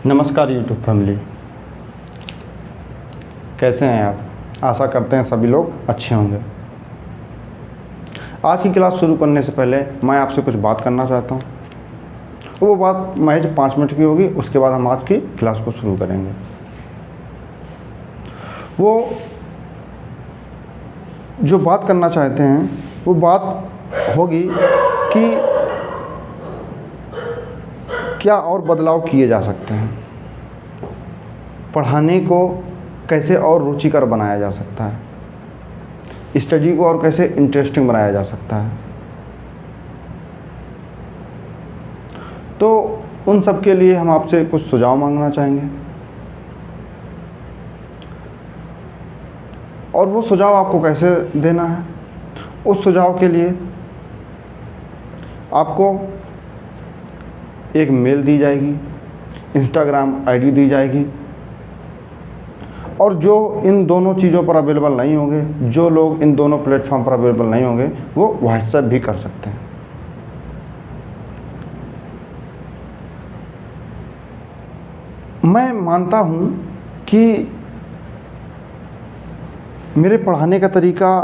नमस्कार YouTube family, कैसे हैं आप? आशा करते हैं सभी लोग अच्छे होंगे। आज की क्लास शुरू करने से पहले मैं आपसे कुछ बात करना चाहता हूँ। वो बात महज 5 मिनट की होगी, उसके बाद हम आज की क्लास को शुरू करेंगे। वो जो बात करना चाहते हैं वो बात होगी कि क्या और बदलाव किए जा सकते हैं, पढ़ाने को कैसे और रुचिकर बनाया जा सकता है, स्टडी को और कैसे इंटरेस्टिंग बनाया जा सकता है। तो उन सब के लिए हम आपसे कुछ सुझाव मांगना चाहेंगे और वो सुझाव आपको कैसे देना है, उस सुझाव के लिए आपको एक मेल दी जाएगी, इंस्टाग्राम आईडी दी जाएगी, और जो इन दोनों चीज़ों पर अवेलेबल नहीं होंगे, जो लोग इन दोनों प्लेटफॉर्म पर अवेलेबल नहीं होंगे, वो व्हाट्सएप भी कर सकते हैं। मैं मानता हूँ कि मेरे पढ़ाने का तरीका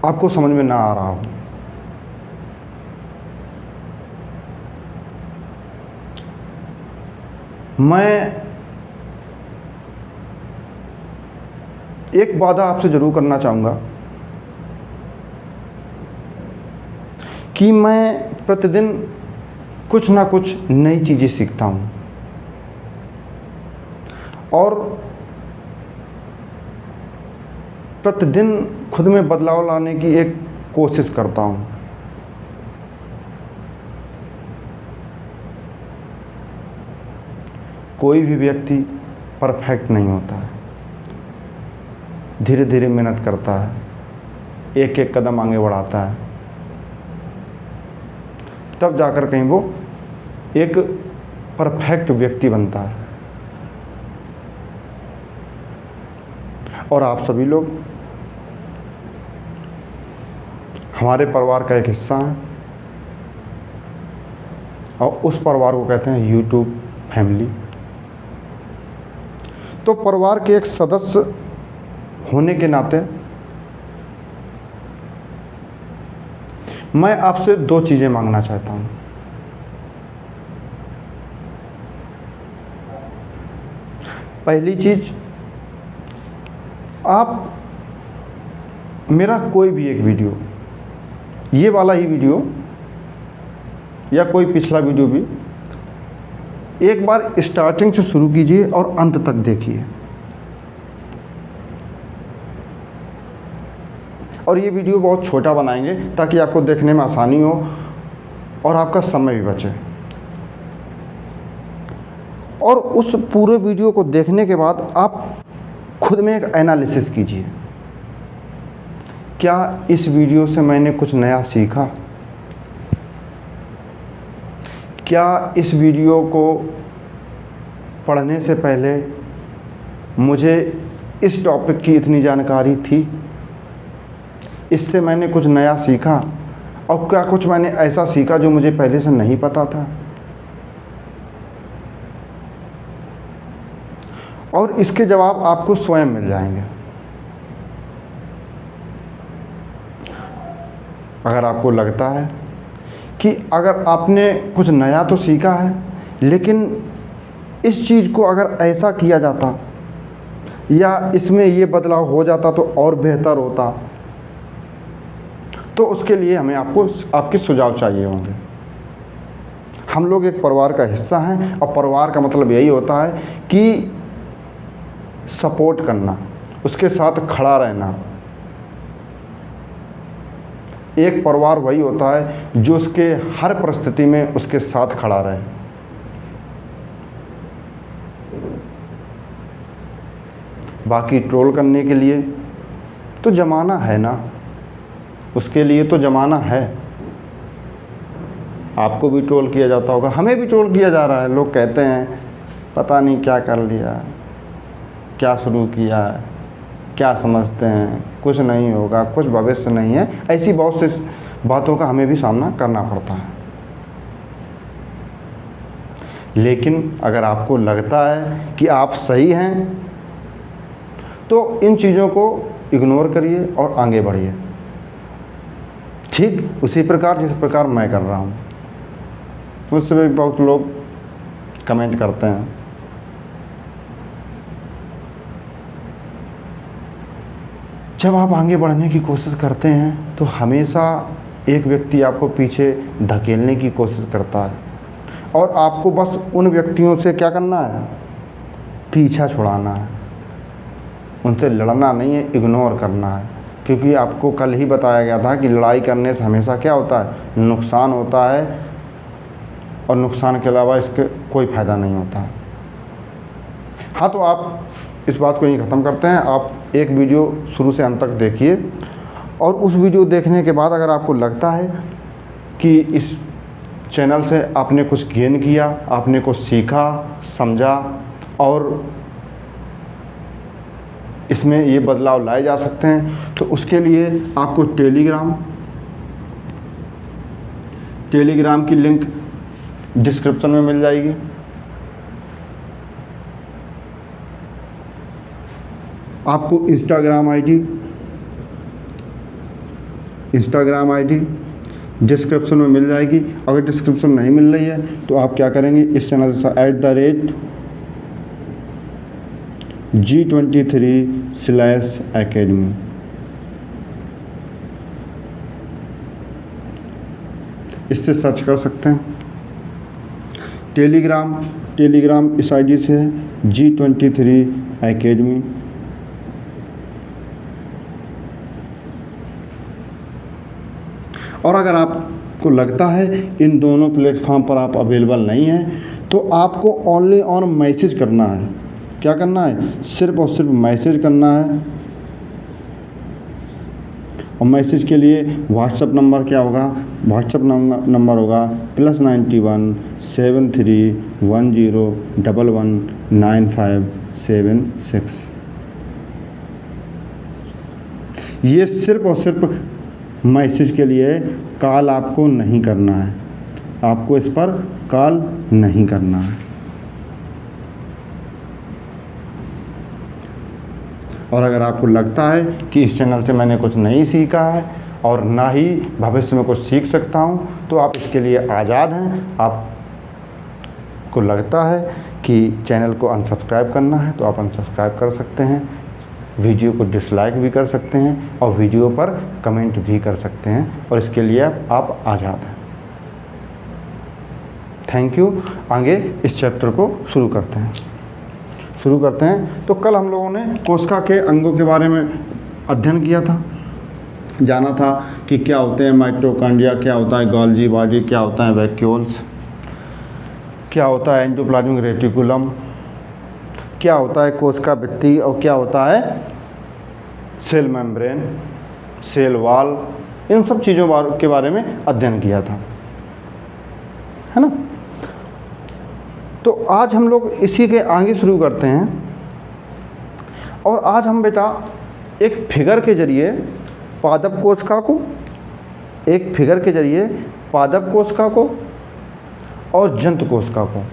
आपको समझ में ना आ रहा हो। मैं एक वादा आपसे ज़रूर करना चाहूँगा कि मैं प्रतिदिन कुछ ना कुछ नई चीज़ें सीखता हूँ और प्रतिदिन खुद में बदलाव लाने की एक कोशिश करता हूँ। कोई भी व्यक्ति परफेक्ट नहीं होता है, धीरे धीरे मेहनत करता है, एक एक कदम आगे बढ़ाता है, तब जाकर कहीं वो एक परफेक्ट व्यक्ति बनता है। और आप सभी लोग हमारे परिवार का एक हिस्सा हैं और उस परिवार को कहते हैं यूट्यूब फैमिली। तो परिवार के एक सदस्य होने के नाते मैं आपसे 2 चीज़ें मांगना चाहता हूँ। पहली चीज़, आप मेरा कोई भी एक वीडियो, ये वाला ही वीडियो या कोई पिछला वीडियो भी एक बार स्टार्टिंग से शुरू कीजिए और अंत तक देखिए। और ये वीडियो बहुत छोटा बनाएंगे ताकि आपको देखने में आसानी हो और आपका समय भी बचे। और उस पूरे वीडियो को देखने के बाद आप खुद में एक एनालिसिस कीजिए, क्या इस वीडियो से मैंने कुछ नया सीखा? क्या इस वीडियो को पढ़ने से पहले मुझे इस टॉपिक की इतनी जानकारी थी? इससे मैंने कुछ नया सीखा? और क्या कुछ मैंने ऐसा सीखा जो मुझे पहले से नहीं पता था? और इसके जवाब आपको स्वयं मिल जाएंगे। अगर आपको लगता है कि अगर आपने कुछ नया तो सीखा है, लेकिन इस चीज़ को अगर ऐसा किया जाता या इसमें ये बदलाव हो जाता तो और बेहतर होता, तो उसके लिए हमें आपके सुझाव चाहिए होंगे। हम लोग एक परिवार का हिस्सा हैं और परिवार का मतलब यही होता है कि सपोर्ट करना, उसके साथ खड़ा रहना। एक परिवार वही होता है जो उसके हर परिस्थिति में उसके साथ खड़ा रहे। बाकी ट्रोल करने के लिए तो ज़माना है ना, उसके लिए तो ज़माना है। आपको भी ट्रोल किया जाता होगा, हमें भी ट्रोल किया जा रहा है। लोग कहते हैं पता नहीं क्या कर लिया, क्या शुरू किया है, क्या समझते हैं, कुछ नहीं होगा, कुछ भविष्य नहीं है। ऐसी बहुत सी बातों का हमें भी सामना करना पड़ता है। लेकिन अगर आपको लगता है कि आप सही हैं तो इन चीज़ों को इग्नोर करिए और आगे बढ़िए। ठीक उसी प्रकार जिस प्रकार मैं कर रहा हूँ। मुझसे भी बहुत लोग कमेंट करते हैं, जब आप आगे बढ़ने की कोशिश करते हैं तो हमेशा एक व्यक्ति आपको पीछे धकेलने की कोशिश करता है और आपको बस उन व्यक्तियों से क्या करना है, पीछा छुड़ाना है, उनसे लड़ना नहीं है, इग्नोर करना है। क्योंकि आपको कल ही बताया गया था कि लड़ाई करने से हमेशा क्या होता है, नुकसान होता है और नुकसान के अलावा इसके कोई फ़ायदा नहीं होता। हाँ, तो आप इस बात को यहीं ख़त्म करते हैं। आप एक वीडियो शुरू से अंत तक देखिए और उस वीडियो देखने के बाद अगर आपको लगता है कि इस चैनल से आपने कुछ गेन किया, आपने कुछ सीखा, समझा और इसमें ये बदलाव लाए जा सकते हैं, तो उसके लिए आपको टेलीग्राम की लिंक डिस्क्रिप्शन में मिल जाएगी। आपको इंस्टाग्राम आईडी डिस्क्रिप्शन में मिल जाएगी। अगर डिस्क्रिप्शन नहीं मिल रही है तो आप क्या करेंगे, इस चैनल से @G23/academy इससे सर्च कर सकते हैं। टेलीग्राम इस आईडी से है G23academy। और अगर आपको लगता है इन दोनों प्लेटफॉर्म पर आप अवेलेबल नहीं हैं तो आपको ओनली ऑन मैसेज करना है। क्या करना है, सिर्फ और सिर्फ मैसेज करना है। और मैसेज के लिए व्हाट्सएप नंबर क्या होगा, व्हाट्सएप नंबर होगा +91 7310119576। ये सिर्फ और सिर्फ मैसेज के लिए, कॉल आपको नहीं करना है, आपको इस पर कॉल नहीं करना है। और अगर आपको लगता है कि इस चैनल से मैंने कुछ नहीं सीखा है और ना ही भविष्य में कुछ सीख सकता हूँ, तो आप इसके लिए आज़ाद हैं। आपको लगता है कि चैनल को अनसब्सक्राइब करना है तो आप अनसब्सक्राइब कर सकते हैं, वीडियो को डिसलाइक भी कर सकते हैं और वीडियो पर कमेंट भी कर सकते हैं, और इसके लिए आप आज़ाद हैं। Thank you. आगे इस चैप्टर को शुरू करते हैं। तो कल हम लोगों ने कोशिका के अंगों के बारे में अध्ययन किया था, जाना था कि क्या होते हैं माइटोकॉन्ड्रिया, क्या होता है गोल्गी बॉडी, क्या होता है वैक्यूल्स, क्या होता है एंडोप्लाज्मिक रेटिकुलम, क्या होता है कोशिका भित्ति और क्या होता है सेल मेम्ब्रेन, सेल वॉल। इन सब चीज़ों के बारे में अध्ययन किया था, है ना। तो आज हम लोग इसी के आगे शुरू करते हैं और आज हम बेटा एक फिगर के जरिए पादप कोशिका को और जंतु कोशिका को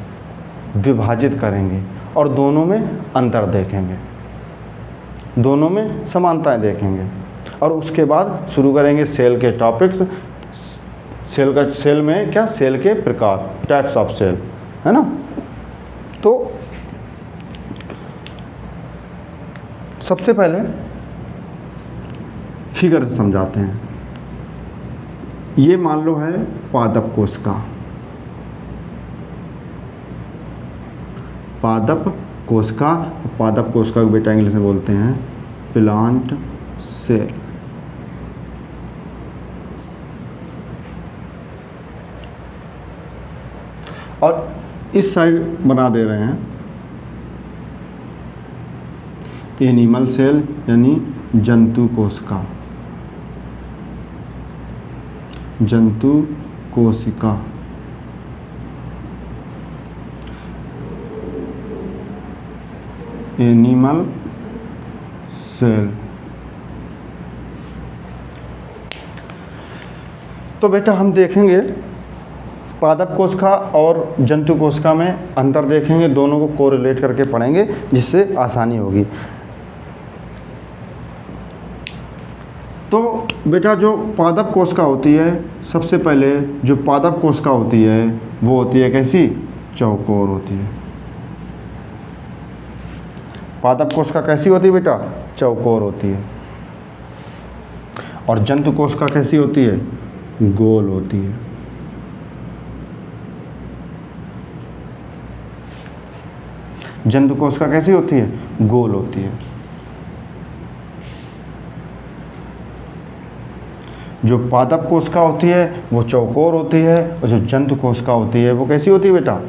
विभाजित करेंगे और दोनों में अंतर देखेंगे, दोनों में समानताएं देखेंगे और उसके बाद शुरू करेंगे सेल के टॉपिक्स। सेल में क्या, सेल के प्रकार, टाइप्स ऑफ सेल, है ना। तो सबसे पहले फिगर समझाते हैं। ये मान लो है पादप कोशिका, पादप कोशिका को बेटा इंग्लिश में बोलते हैं प्लांट सेल। और इस साइड बना दे रहे हैं एनिमल सेल यानी जंतु कोशिका। Animal cell. तो बेटा हम देखेंगे पादप कोशिका और जंतु कोशिका में अंतर देखेंगे, दोनों को कोरिलेट करके पढ़ेंगे जिससे आसानी होगी। तो बेटा जो पादप कोशिका होती है, सबसे पहले जो पादप कोशिका होती है वो होती है कैसी, चौकोर होती है। पादप कोशिका कैसी होती है बेटा, चौकोर होती है। और जंतु कोशिका कैसी होती है, गोल होती है। जंतु कोशिका कैसी होती है, गोल होती है। जो पादप कोशिका होती है वो चौकोर होती है, और जो जंतु कोशिका होती है वो कैसी होती है बेटा,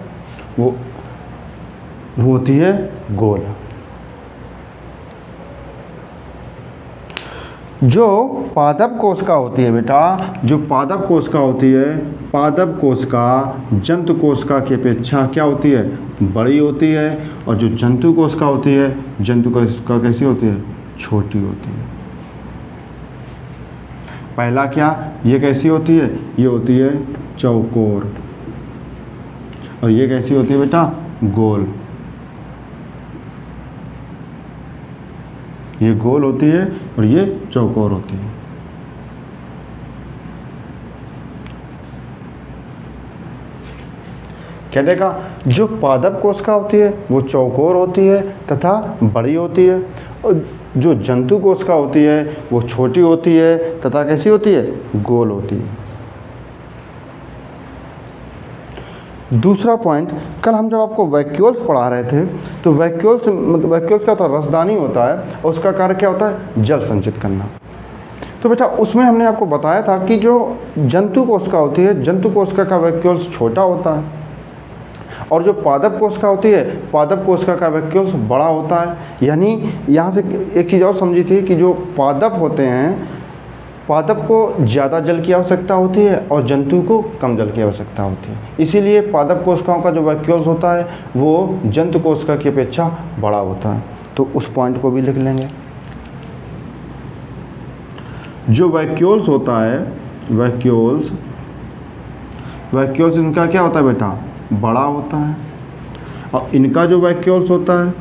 वो होती है गोल। जो पादप कोशिका होती है बेटा, जो पादप कोशिका होती है, पादप कोशिका जंतु कोशिका की अपेक्षा क्या होती है, बड़ी होती है। और जो जंतु कोशिका होती है, जंतु कोशिका कैसी होती है, छोटी होती है। पहला क्या, ये कैसी होती है, ये होती है चौकोर, और ये कैसी होती है बेटा, गोल। ये गोल होती है और ये चौकोर होती है। क्या देखा, जो पादप कोशिका होती है वो चौकोर होती है तथा बड़ी होती है, और जो जंतु कोशिका होती है वो छोटी होती है तथा कैसी होती है, गोल होती है। दूसरा पॉइंट, कल हम जब आपको वैक्यूल्स पढ़ा रहे थे तो वैक्यूल्स मतलब वैक्यूल्स का तो रसदानी होता है और उसका कार्य क्या होता है, जल संचित करना। तो बेटा उसमें हमने आपको बताया था कि जो जंतु कोशिका होती है, जंतु कोशिका का वैक्यूल्स छोटा होता है, और जो पादप कोशिका होती है, पादप कोशिका का वैक्यूल्स बड़ा होता है। यानी यहाँ से एक चीज़ और समझी थी कि जो पादप होते हैं, पादप को ज़्यादा जल की आवश्यकता होती है और जंतु को कम जल की आवश्यकता होती है। इसीलिए पादप कोशिकाओं का जो वैक्यूल्स होता है वो जंतु कोशिका की अपेक्षा बड़ा होता है। तो उस पॉइंट को भी लिख लेंगे। जो वैक्यूल्स होता है, वैक्यूल्स इनका क्या होता है बेटा, बड़ा होता है, और इनका जो वैक्यूल्स होता है,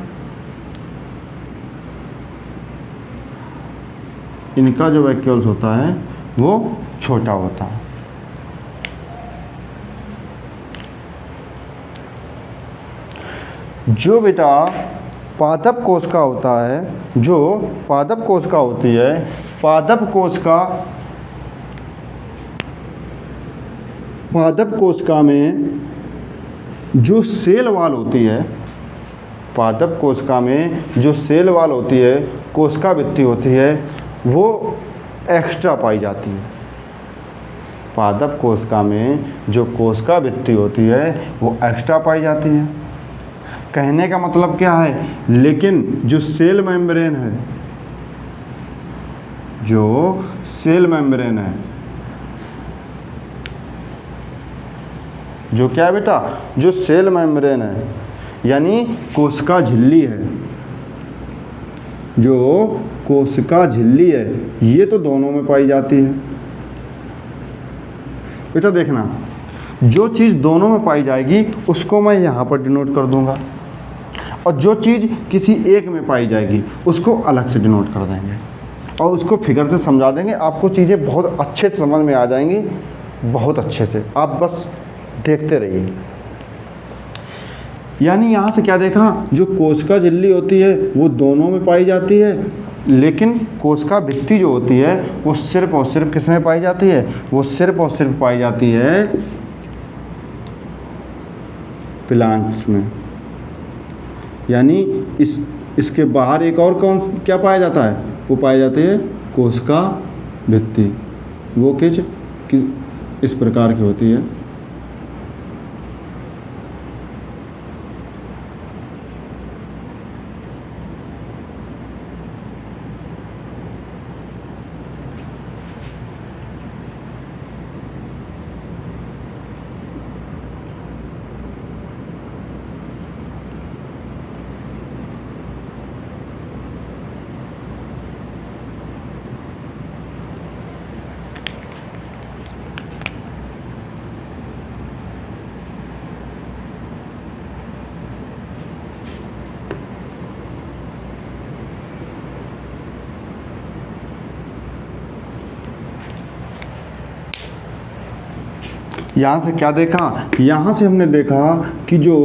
इनका जो वैक्यूल्स होता है वो छोटा होता है। जो बेटा पादप कोशिका होता है, जो पादप कोशिका होती है, पादप कोशिका में जो सेल वाल होती है, पादप कोशिका में जो सेल वाल होती है, कोशिका भित्ति होती है, वो एक्स्ट्रा पाई जाती है। पादप कोशिका में जो कोशिका भित्ति होती है वो एक्स्ट्रा पाई जाती है। कहने का मतलब क्या है, लेकिन जो सेल मेम्ब्रेन है, जो सेल मेम्ब्रेन है, जो क्या है बेटा, जो सेल मेम्ब्रेन है, यानी कोशिका झिल्ली है, जो कोशिका झिल्ली है, ये तो दोनों में पाई जाती है। बेटा देखना, जो चीज़ दोनों में पाई जाएगी उसको मैं यहाँ पर डिनोट कर दूंगा, और जो चीज़ किसी एक में पाई जाएगी उसको अलग से डिनोट कर देंगे, और उसको फिगर से समझा देंगे। आपको चीज़ें बहुत अच्छे से समझ में आ जाएंगी, बहुत अच्छे से। आप बस देखते रहिए। यानी यहाँ से क्या देखा, जो कोशिका झिल्ली होती है वो दोनों में पाई जाती है, लेकिन कोशिका भित्ति जो होती है वो सिर्फ और सिर्फ किस में पाई जाती है, वो सिर्फ और सिर्फ पाई जाती है प्लांट्स में। यानी इसके बाहर एक और कौन क्या पाया जाता है, वो पाई जाती है कोशिका भित्ति। वो किस इस प्रकार की होती है। यहाँ से क्या देखा, यहाँ से हमने देखा कि जो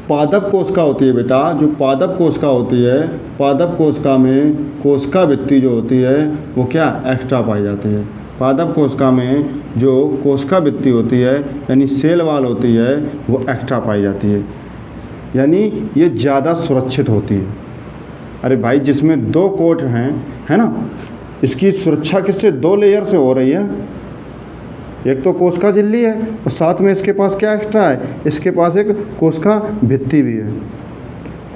पादप कोशिका होती है बेटा, जो पादप कोशिका होती है, पादप कोशिका में कोशिका भित्ति जो होती है वो क्या एक्स्ट्रा पाई जाती है। पादप कोशिका में जो कोशिका भित्ति होती है यानी सेल वाल होती है वो एक्स्ट्रा पाई जाती है, यानी ये ज़्यादा सुरक्षित होती है। अरे भाई जिसमें 2 कोट हैं, है ना, इसकी सुरक्षा किससे, 2 लेयर से हो रही है। एक तो कोशिका झिल्ली है और साथ में इसके पास क्या एक्स्ट्रा है, इसके पास एक कोशिका भित्ति भी है।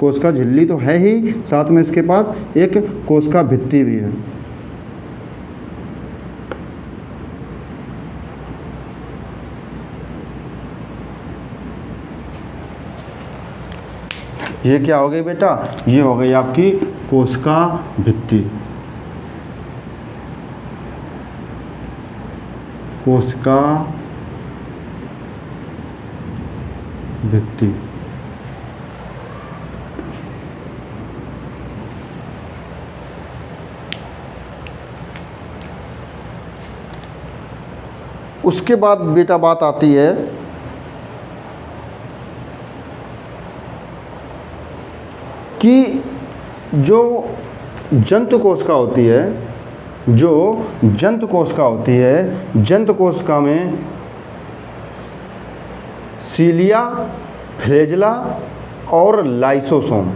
कोशिका झिल्ली तो है ही, साथ में इसके पास एक कोशिका भित्ति भी है। ये क्या हो गई बेटा, ये हो गई आपकी कोशिका भित्ति। कोशिका भित्ति। उसके बाद बेटा बात आती है कि जो जंतु कोशिका होती है, जो जंतु कोशिका होती है, जंतु कोशिका में सीलिया, फ्लैजेला और लाइसोसोम।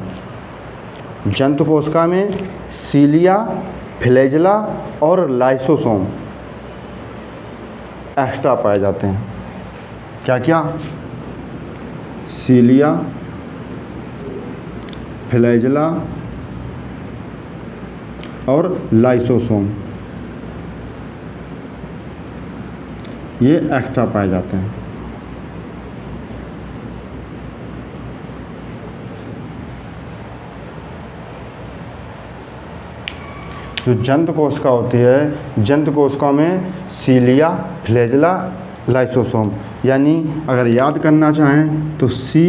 जंतु कोशिका में सीलिया, फ्लैजेला और लाइसोसोम एक्स्ट्रा पाए जाते हैं। क्या क्या, सीलिया, फ्लैजेला और लाइसोसोम, ये एक्स्ट्रा पाए जाते हैं। जो जंतु कोशिका होती है, जंतु कोशिका में सीलिया, फ्लैजेला, लाइसोसोम, यानी अगर याद करना चाहें तो सी,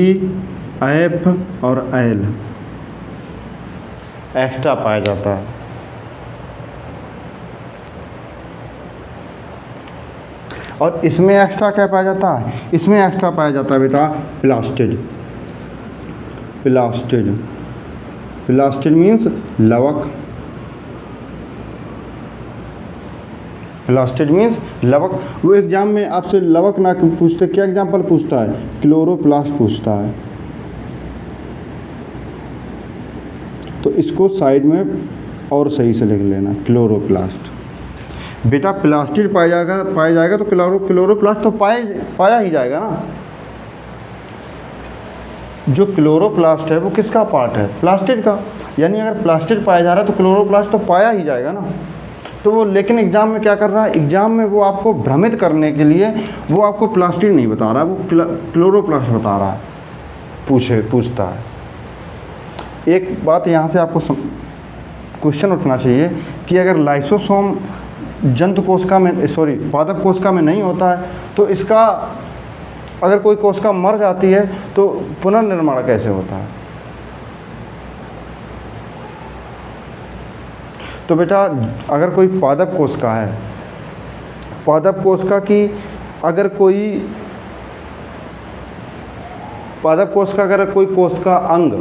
एफ और एल एक्स्ट्रा पाया जाता है। और इसमें एक्स्ट्रा क्या पाया जाता है, इसमें एक्स्ट्रा पाया जाता है बेटा प्लास्टिड। प्लास्टिड, प्लास्टिड मीन्स लवक। प्लास्टिड मीन्स लवक। वो एग्जाम में आपसे लवक ना पूछते, क्या एग्जाम्पल पूछता है, क्लोरोप्लास्ट पूछता है। तो इसको साइड में और सही से लिख लेना, क्लोरोप्लास्ट। बेटा प्लास्टिड पाया जाएगा तो क्लोरोप्लास्ट तो पाया ही जाएगा ना। जो क्लोरोप्लास्ट है वो किसका पार्ट है, प्लास्टिड का। यानी अगर प्लास्टिड पाया जा रहा है तो क्लोरोप्लास्ट तो पाया ही जाएगा ना। तो वो लेकिन एग्ज़ाम में क्या कर रहा है, एग्ज़ाम में वो आपको भ्रमित करने के लिए वो आपको प्लास्टिड नहीं बता रहा है, वो क्लोरोप्लास्ट बता रहा है, पूछता है। एक बात यहाँ से आपको क्वेश्चन उठना चाहिए कि अगर लाइसोसोम जंतु कोशिका में, सॉरी पादप कोशिका में नहीं होता है तो इसका, अगर कोई कोशिका मर जाती है तो पुनर्निर्माण कैसे होता है। तो बेटा अगर कोई पादप कोशिका है, पादप कोशिका की अगर कोई पादप कोशिका अगर कोई कोशिका अंग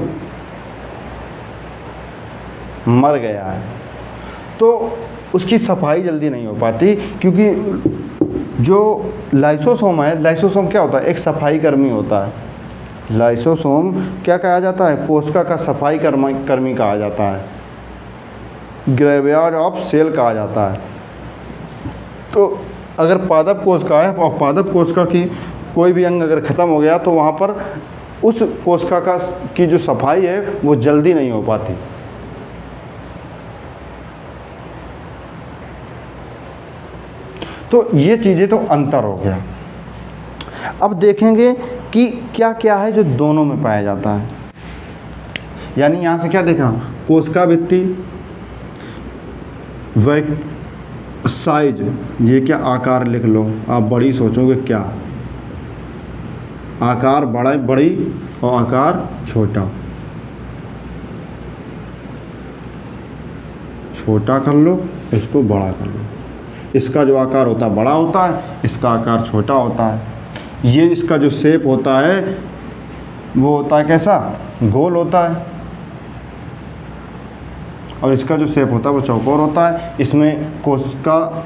मर गया है तो उसकी सफाई जल्दी नहीं हो पाती, क्योंकि जो लाइसोसोम है, लाइसोसोम क्या होता है, एक सफाई कर्मी होता है। लाइसोसोम क्या कहा जाता है, कोशिका का सफाई कर्मी कहा जाता है, ग्रेवयार्ड ऑफ सेल कहा जाता है। तो अगर पादप कोशिका है और पादप कोशिका की कोई भी अंग अगर ख़त्म हो गया तो वहाँ पर उस कोशिका की जो सफाई है वो जल्दी नहीं हो पाती। तो ये चीज़ें तो अंतर हो गया। अब देखेंगे कि क्या क्या है जो दोनों में पाया जाता है। यानी यहाँ से क्या देखा, कोशिका भित्ति, वह साइज, ये क्या आकार लिख लो, आप बड़ी सोचोगे क्या, आकार बड़ी और आकार छोटा, छोटा कर लो इसको बड़ा कर लो। इसका जो आकार होता है बड़ा होता है, इसका आकार छोटा होता है। ये इसका जो शेप होता है वो होता है कैसा, गोल होता है, और इसका जो शेप होता है वो चौकोर होता है। इसमें कोशिका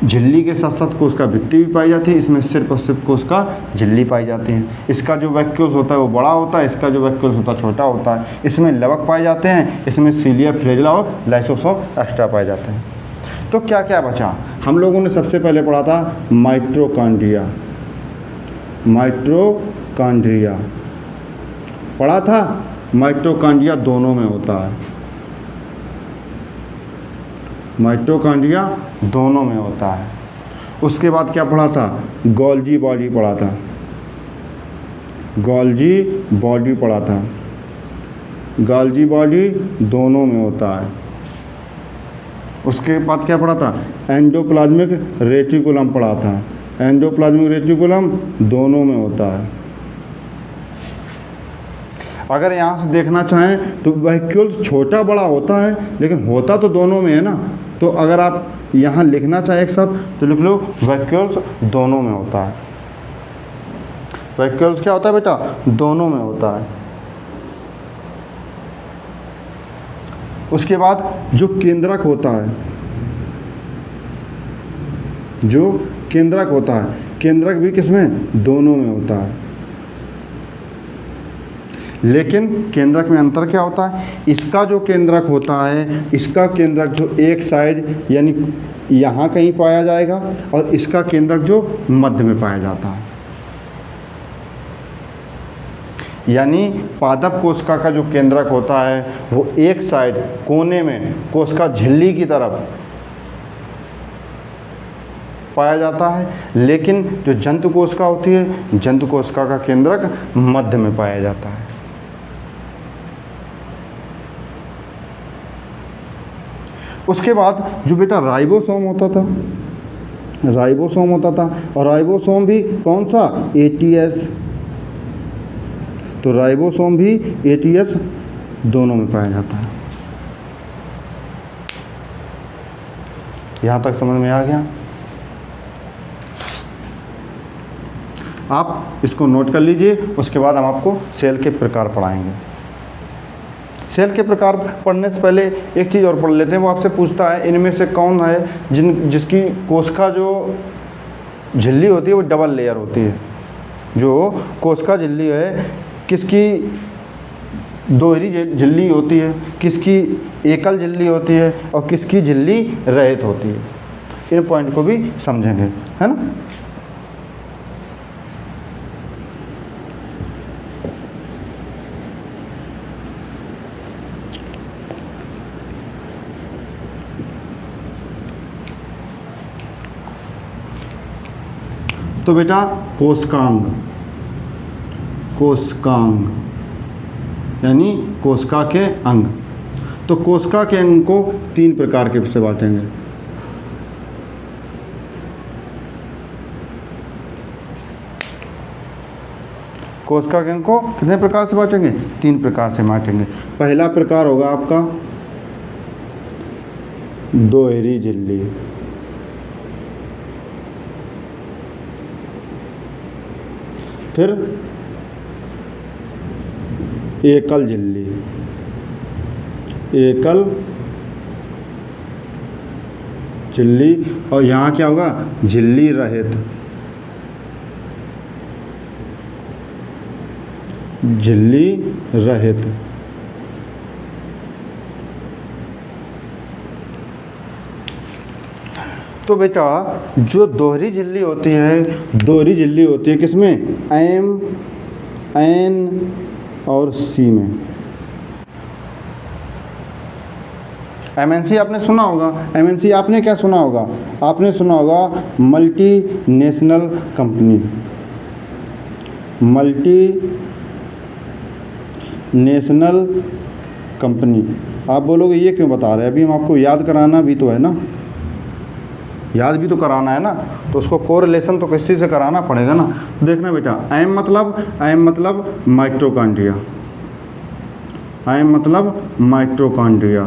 झिल्ली के साथ साथ कोशिका भित्ति भी पाई जाती है, इसमें सिर्फ और सिर्फ कोशिका झिल्ली पाई जाती है। इसका जो वैक्यूल्स होता है वो बड़ा होता है, इसका जो वैक्यूल्स होता है छोटा होता है। इसमें लवक पाए जाते हैं, इसमें सीलिया, फ्लैजेला और लाइसोसोम एक्स्ट्रा पाए जाते हैं। तो क्या क्या बचा, हम लोगों ने सबसे पहले पढ़ा था माइटोकॉन्ड्रिया, माइटोकॉन्ड्रिया पढ़ा था। माइटोकॉन्ड्रिया दोनों में होता है, माइटोकॉन्ड्रिया दोनों में होता है। उसके बाद क्या पढ़ा था, गोल्जी बॉडी पढ़ा था, गोल्जी बॉडी पढ़ा था। गोल्जी बॉडी दोनों में होता है। उसके बाद क्या पढ़ा था, एंडोप्लाज्मिक रेटिकुलम पढ़ा था, एंडोप्लाज्मिक रेटिकुलम दोनों में होता है। अगर यहाँ से देखना चाहें तो वैक्यूल्स छोटा बड़ा होता है, लेकिन होता तो दोनों में है ना। तो अगर आप यहाँ लिखना चाहें एक साथ तो लिख लो वैक्यूल्स दोनों में होता है। वैक्यूल्स क्या होता है बेटा, दोनों में होता है। उसके बाद जो केंद्रक होता है, जो केंद्रक होता है, केंद्रक भी किसमें, दोनों में होता है। लेकिन केंद्रक में अंतर क्या होता है, इसका जो केंद्रक होता है, इसका केंद्रक जो एक साइड यानी यहाँ कहीं पाया जाएगा, और इसका केंद्रक जो मध्य में पाया जाता है। यानी पादप कोशिका का जो केंद्रक होता है वो एक साइड कोने में कोशिका झिल्ली की तरफ पाया जाता है, लेकिन जो जंतु कोशिका होती है, जंतु कोशिका का केंद्रक मध्य में पाया जाता है। उसके बाद जो बेटा राइबोसोम होता था, राइबोसोम होता था, और राइबोसोम भी कौन सा, ATS। तो राइबोसोम भी ATS दोनों में पाया जाता है। यहाँ तक समझ में आ गया। आप इसको नोट कर लीजिए, उसके बाद हम आपको सेल के प्रकार पढ़ाएंगे। सेल के प्रकार पढ़ने से पहले एक चीज़ और पढ़ लेते हैं। वो आपसे पूछता है इनमें से कौन है जिसकी कोशिका जो झिल्ली होती है वो डबल लेयर होती है। जो कोशिका झिल्ली है, किसकी दोहरी झिल्ली होती है, किसकी एकल झिल्ली होती है, और किसकी झिल्ली रहित होती है। इन पॉइंट को भी समझेंगे, है ना। तो बेटा कोशिकांग, कोशिकांग यानी कोशिका के अंग। तो कोशिका के अंग को 3 प्रकार के से बांटेंगे। कोशिका के अंग को कितने प्रकार से बांटेंगे, 3 प्रकार से बांटेंगे। पहला प्रकार होगा आपका दोहरी झिल्ली, फिर एकल झिल्ली, एकल झिल्ली, और यहाँ क्या होगा, झिल्ली रहित, झिल्ली रहित। तो बेटा जो दोहरी झिल्ली होती है, दोहरी झिल्ली होती है किसमें, M, N और C में। MNC आपने सुना होगा, MNC आपने क्या सुना होगा, आपने सुना होगा multi national company, multi national company. आप बोलोगे ये क्यों बता रहे हैं, अभी हम आपको याद कराना भी तो है ना, याद भी तो कराना है ना, तो उसको कोरिलेशन तो किसी से कराना पड़ेगा ना। तो देखना बेटा, एम मतलब माइटोकॉन्ड्रिया, एम मतलब माइटोकॉन्ड्रिया।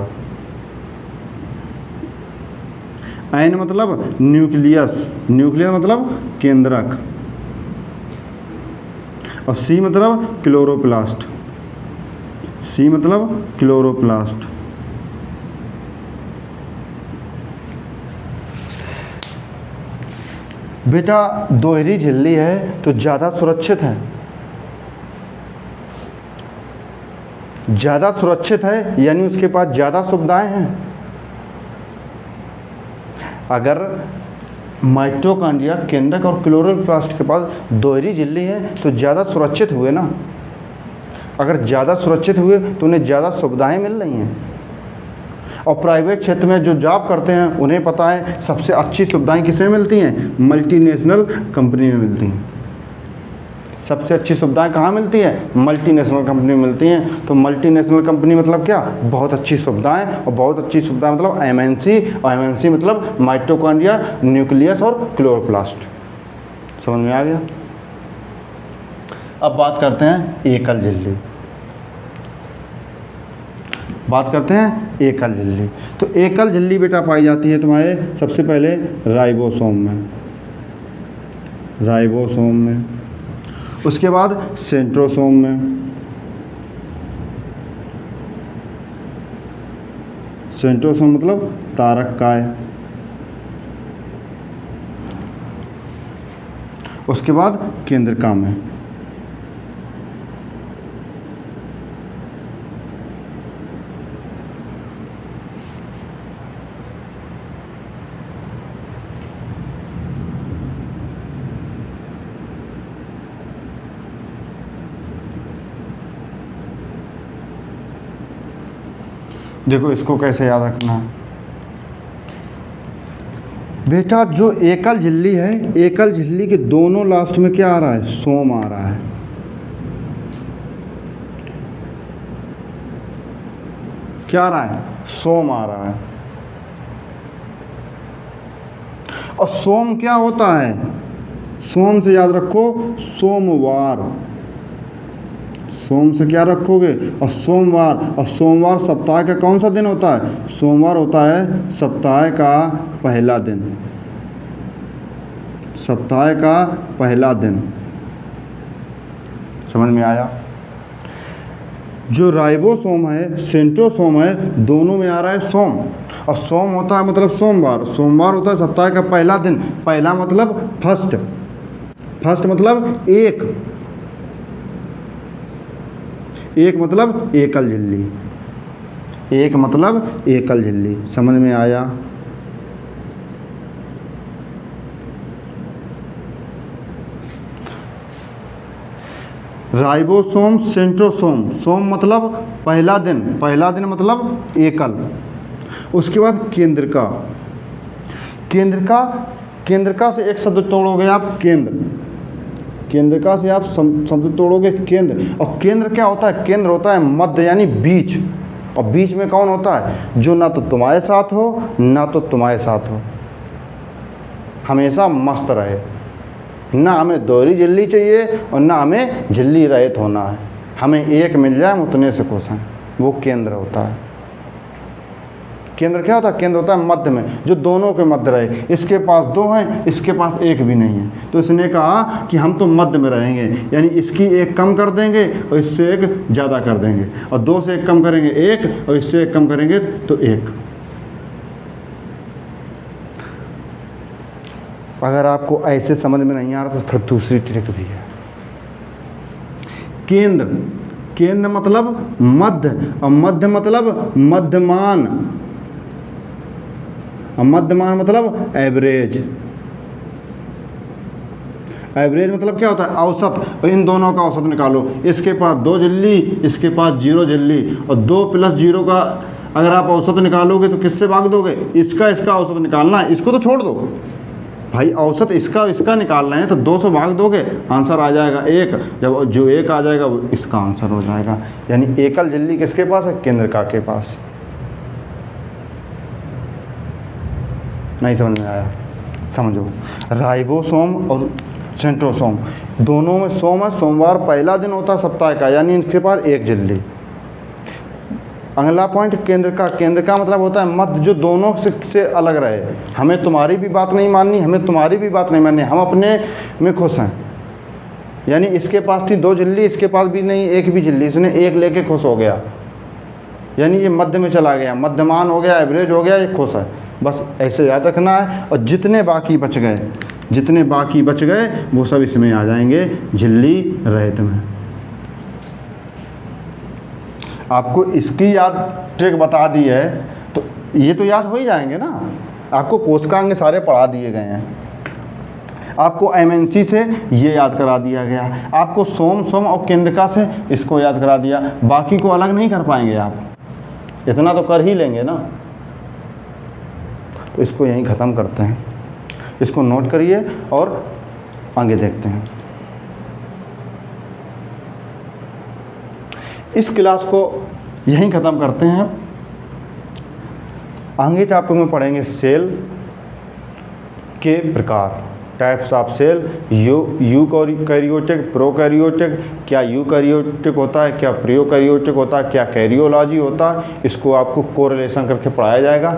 एन मतलब न्यूक्लियस, न्यूक्लियस मतलब केंद्रक, और सी मतलब क्लोरोप्लास्ट, सी मतलब क्लोरोप्लास्ट। बेटा दोहरी झिल्ली है तो ज़्यादा सुरक्षित है, ज़्यादा सुरक्षित है यानी उसके पास ज़्यादा सुविधाएं हैं। अगर माइटोकॉन्ड्रिया, केंद्रक और क्लोरोप्लास्ट के पास दोहरी झिल्ली है तो ज़्यादा सुरक्षित हुए ना। अगर ज़्यादा सुरक्षित हुए तो उन्हें ज़्यादा सुविधाएं मिल रही हैं, और प्राइवेट क्षेत्र में जो जॉब करते हैं उन्हें पता है सबसे अच्छी सुविधाएं किसमें मिलती हैं, मल्टीनेशनल कंपनी में मिलती हैं। सबसे अच्छी सुविधाएं कहाँ मिलती है, मल्टीनेशनल कंपनी में मिलती हैं। तो मल्टीनेशनल कंपनी मतलब क्या, बहुत अच्छी सुविधाएं, और बहुत अच्छी सुविधा मतलब एमएनसी, और एमएनसी मतलब माइटोकॉन्ड्रिया, न्यूक्लियस और क्लोरोप्लास्ट। समझ में आ गया। अब बात करते हैं एकल झिल्ली, बात करते हैं एकल झिल्ली। तो एकल झिल्ली बेटा पाई जाती है तुम्हारे सबसे पहले राइबोसोम में, राइबोसोम में, उसके बाद सेंट्रोसोम में, सेंट्रोसोम मतलब तारककाय, उसके बाद केंद्रका में। देखो इसको कैसे याद रखना है बेटा। जो एकल झिल्ली है, एकल झिल्ली के दोनों लास्ट में क्या आ रहा है, सोम आ रहा है। क्या आ रहा है, सोम आ रहा है। और सोम क्या होता है, सोम से याद रखो सोमवार, सोम से क्या रखोगे, और सोमवार। और सोमवार सप्ताह का कौन सा दिन होता है, सोमवार होता है सप्ताह का पहला दिन, सप्ताह का पहला दिन। समझ में आया। जो राइबोसोम है, सेंट्रोसोम है, दोनों में आ रहा है सोम, और सोम होता है मतलब सोमवार, सोमवार होता है सप्ताह का पहला दिन। पहला मतलब फर्स्ट, फर्स्ट मतलब एक, एक मतलब एकल झिल्ली, एक मतलब एकल झिल्ली। समझ में आया। राइबोसोम, सेंट्रोसोम, सोम मतलब पहला दिन, पहला दिन मतलब एकल। उसके बाद केंद्रका, केंद्रका, केंद्रका से एक शब्द तोड़ोगे आप केंद्र, केंद्रका से आप शब्द तोड़ोगे केंद्र। और केंद्र क्या होता है, केंद्र होता है मध्य यानी बीच, और बीच में कौन होता है, जो ना तो तुम्हारे साथ हो ना तो तुम्हारे साथ हो, हमेशा मस्त रहे। ना हमें दोहरी झिल्ली चाहिए और ना हमें झिल्ली रहित होना है, हमें एक मिल जाए हम उतने से खुश हैं, वो केंद्र होता है। केंद्र क्या होता है, केंद्र होता है मध्य में, जो दोनों के मध्य रहे। इसके पास दो हैं, इसके पास एक भी नहीं है, तो इसने कहा कि हम तो मध्य में रहेंगे, यानी इसकी एक कम कर देंगे और इससे एक ज़्यादा कर देंगे, और दो से एक कम करेंगे एक, और इससे एक कम करेंगे तो एक। अगर आपको ऐसे समझ में नहीं आ रहा तो फिर दूसरी ट्रिक भी है। केंद्र, केंद्र मतलब मध्य, और मध्य मतलब मध्यमान, और मध्यमान मतलब एवरेज। एवरेज मतलब क्या होता है, औसत। इन दोनों का औसत निकालो, इसके पास 2 झिल्ली, इसके पास 0 झिल्ली, और 2 + 0 का अगर आप औसत निकालोगे तो किससे भाग दोगे, इसका इसका औसत निकालना है, इसको तो छोड़ दो भाई, औसत इसका इसका निकालना है तो 2 से भाग दोगे, आंसर आ जाएगा 1। जब जो 1 आ जाएगा वो इसका आंसर हो जाएगा। यानी एकल झिल्ली किसके पास है, केंद्रका के पास। नहीं समझ में आया, समझो। राइबोसोम और सेंट्रोसोम दोनों में सोम है, सोमवार पहला दिन होता है सप्ताह का, यानी इनके पास एक झिल्ली। अगला पॉइंट केंद्र का। केंद्र का मतलब होता है मध्य, जो दोनों से अलग रहे। हमें तुम्हारी भी बात नहीं माननी, हमें तुम्हारी भी बात नहीं माननी, हम अपने में खुश हैं। यानी इसके पास थी 2 झिल्ली, इसके पास भी नहीं 1 भी झिल्ली, इसने 1 लेके खुश हो गया, यानी ये मध्य में चला गया, मध्यमान हो गया, एवरेज हो गया, ये खुश है। बस ऐसे याद रखना है। और जितने बाकी बच गए वो सब इसमें आ जाएंगे, झिल्ली रहित में। आपको इसकी याद ट्रिक बता दी है तो ये तो याद हो ही जाएंगे ना। आपको कोशिकांग सारे पढ़ा दिए गए हैं, आपको एमएनसी से ये याद करा दिया गया, आपको सोम और केंद्रका से इसको याद करा दिया। बाकी को अलग नहीं कर पाएंगे आप, इतना तो कर ही लेंगे ना। तो इसको यहीं ख़त्म करते हैं, इसको नोट करिए और आगे देखते हैं। इस क्लास को यहीं ख़त्म करते हैं। आगे टॉपिक में पढ़ेंगे सेल के प्रकार, types of cell, eukaryotic, prokaryotic, क्या यूकैरियोटिक होता है, क्या प्रोकैरियोटिक होता है, क्या कैरियोलॉजी होता है। इसको आपको कोरिलेशन करके पढ़ाया जाएगा।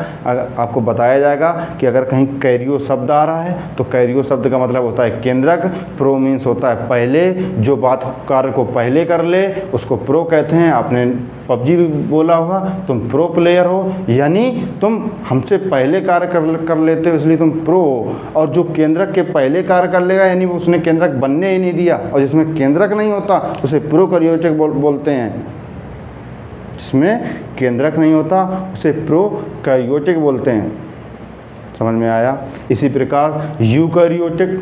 आपको बताया जाएगा कि अगर कहीं कैरियो शब्द आ रहा है तो कैरियो शब्द का मतलब होता है केंद्रक, प्रो मीन्स होता है पहले, जो बात कार्य को पहले कर ले उसको प्रो कहते हैं। आपने पबजी भी बोला होगा, तुम प्रो प्लेयर हो, यानी तुम हमसे पहले कार्य कर लेते हो इसलिए तुम प्रो हो। और जो केंद्रक के पहले कार्य कर लेगा यानी उसने केंद्रक बनने ही नहीं दिया, और जिसमें केंद्रक नहीं होता उसे प्रोकैरियोटिक बोलते हैं। जिसमें केंद्रक नहीं होता उसे प्रोकैरियोटिक बोलते हैं। समझ में आया? इसी प्रकार यूकैरियोटिक,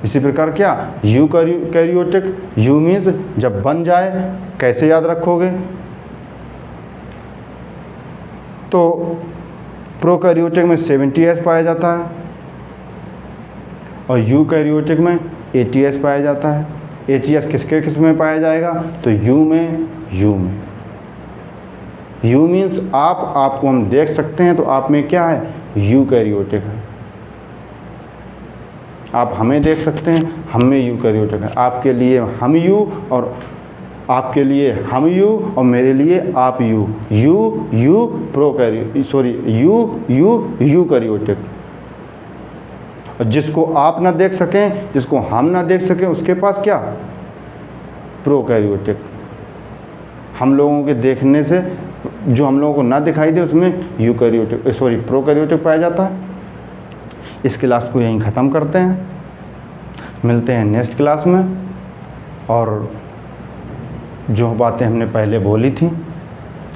इसी प्रकार क्या यूकैरियोटिक, यू मीन्स जब बन जाए। कैसे याद रखोगे? तो प्रोकैरियोटिक में 70S पाया जाता है और यूकैरियोटिक में 80S पाया जाता है। 80S किस में पाया जाएगा? तो यू में। यू मीन्स आपको हम देख सकते हैं, तो आप में क्या है? यूकैरियोटिक है। आप हमें देख सकते हैं, हम में यूकैरियोटिक है। आपके लिए हम यू और आपके लिए हम यू और मेरे लिए आप यू। You eukaryotic. और जिसको आप ना देख सकें, जिसको हम ना देख सकें, उसके पास क्या? प्रोकैरियोटिक। हम लोगों के देखने से जो हम लोगों को ना दिखाई दे उसमें प्रोकैरियोटिक पाया जाता है। इस क्लास को यहीं ख़त्म करते हैं, मिलते हैं नेक्स्ट क्लास में। और जो बातें हमने पहले बोली थी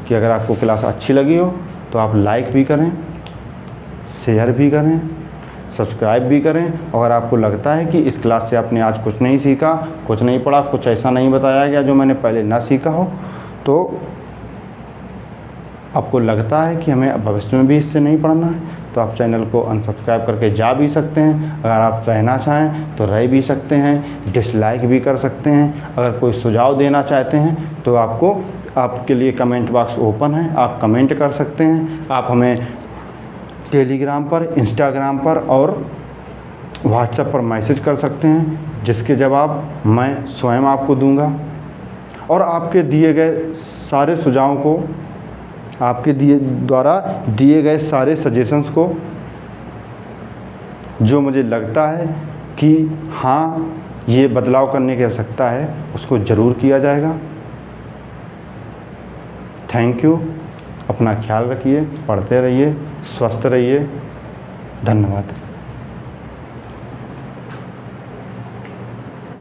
कि अगर आपको क्लास अच्छी लगी हो तो आप लाइक भी करें, शेयर भी करें, सब्सक्राइब भी करें। अगर आपको लगता है कि इस क्लास से आपने आज कुछ नहीं सीखा, कुछ नहीं पढ़ा, कुछ ऐसा नहीं बताया गया जो मैंने पहले ना सीखा हो, तो आपको लगता है कि हमें भविष्य में भी इससे नहीं पढ़ना है, तो आप चैनल को अनसब्सक्राइब करके जा भी सकते हैं। अगर आप रहना चाहें तो रह भी सकते हैं, डिसलाइक भी कर सकते हैं। अगर कोई सुझाव देना चाहते हैं तो आपके लिए कमेंट बॉक्स ओपन है, आप कमेंट कर सकते हैं। आप हमें टेलीग्राम पर, इंस्टाग्राम पर और व्हाट्सएप पर मैसेज कर सकते हैं, जिसके जवाब मैं स्वयं आपको दूंगा। और आपके दिए गए सारे सुझावों को, आपके द्वारा दिए गए सारे सजेशंस को, जो मुझे लगता है कि हाँ ये बदलाव करने की आवश्यकता है, उसको ज़रूर किया जाएगा। Thank you. अपना ख्याल रखिए, पढ़ते रहिए, स्वस्थ रहिए। धन्यवाद।